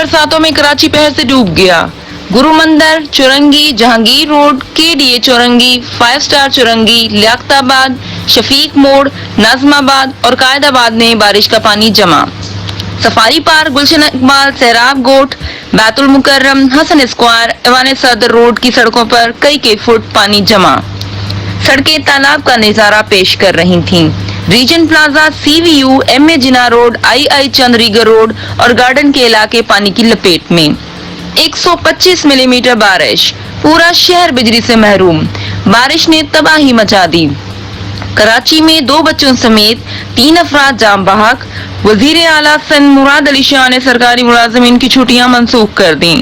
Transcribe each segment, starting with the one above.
बरसातों में कराची पहर से डूब गया। Guru Mandir Chowrangi, Jahangir road, KDA Chowrangi, 5 star Chowrangi, Liaquatabad, Shafiq मोड़, नाजमाबाद और कायदाबाद में बारिश का पानी जमा। Safari park, Gulshan Iqbal, Sohrab Goth, Baitul Mukarram, Hasan square, Aiwan Saddar road की सड़कों पर कई फुट पानी जमा। सड़कें तालाब का नजारा पेश कर रही थीं। रीजन प्लाजा, सीवीयू, एमए जिना रोड, आई चंद्रीगर रोड और गार्डन के इलाके पानी की लपेट में। 125 मिलीमीटर बारिश, पूरा शहर बिजली से महरूम। बारिश ने तबाही मचा दी। कराची में 2 बच्चों समेत 3 अफराद जाम बहक। वजीर आला सिंध मुराद अली शाह ने सरकारी मुलाजिमीन की छुट्टियां मंसूख कर दी।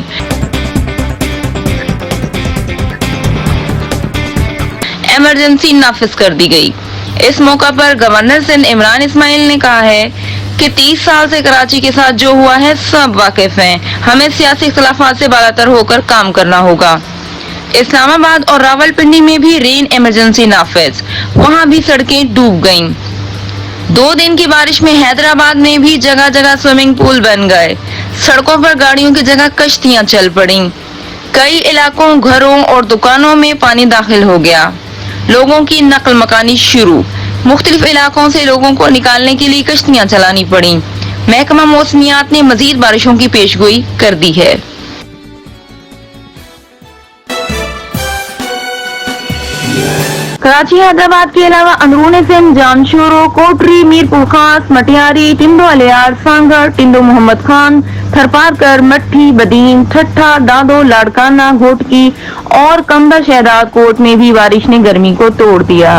इमरजेंसी नाफिज कर दी गई। इस मौका पर गवर्नर सिंध इमरान इस्माइल ने कहा है कि 30 साल से कराची के साथ जो हुआ है सब वाकिफ हैं। हमें सियासी इख्तिलाफात से बालातर होकर काम करना होगा। इस्लामाबाद और रावलपिंडी में भी रेन इमरजेंसी नाफिज, वहां भी सड़कें डूब गईं। 2 दिन की बारिश में हैदराबाद में भी जगह जगह स्विमिंग पूल बन गए। सड़कों पर गाड़ियों की जगह कश्तियां चल पड़ी। कई इलाकों, घरों और दुकानों में पानी दाखिल हो गया। लोगों की नकल मकानी शुरू। मुख्तलिफ इलाकों से लोगों को निकालने के लिए कश्तियां चलानी पड़ी। महकमा मौसमियात ने मजीद बारिशों की पेशगोई कर दी है। कराची, हैदराबाद के अलावा अंदरूनी सिंध, जानशोरो, कोटरी, मीरपुर खास, मटियारी, टिंडो अलियार, सांगड़, टिंडो मोहम्मद खान, थरपारकर, मट्ठी, बदीन, ठट्ठा, दादो, लाड़काना, घोटकी और कंबा शहदाद कोट में भी बारिश ने गर्मी को तोड़ दिया।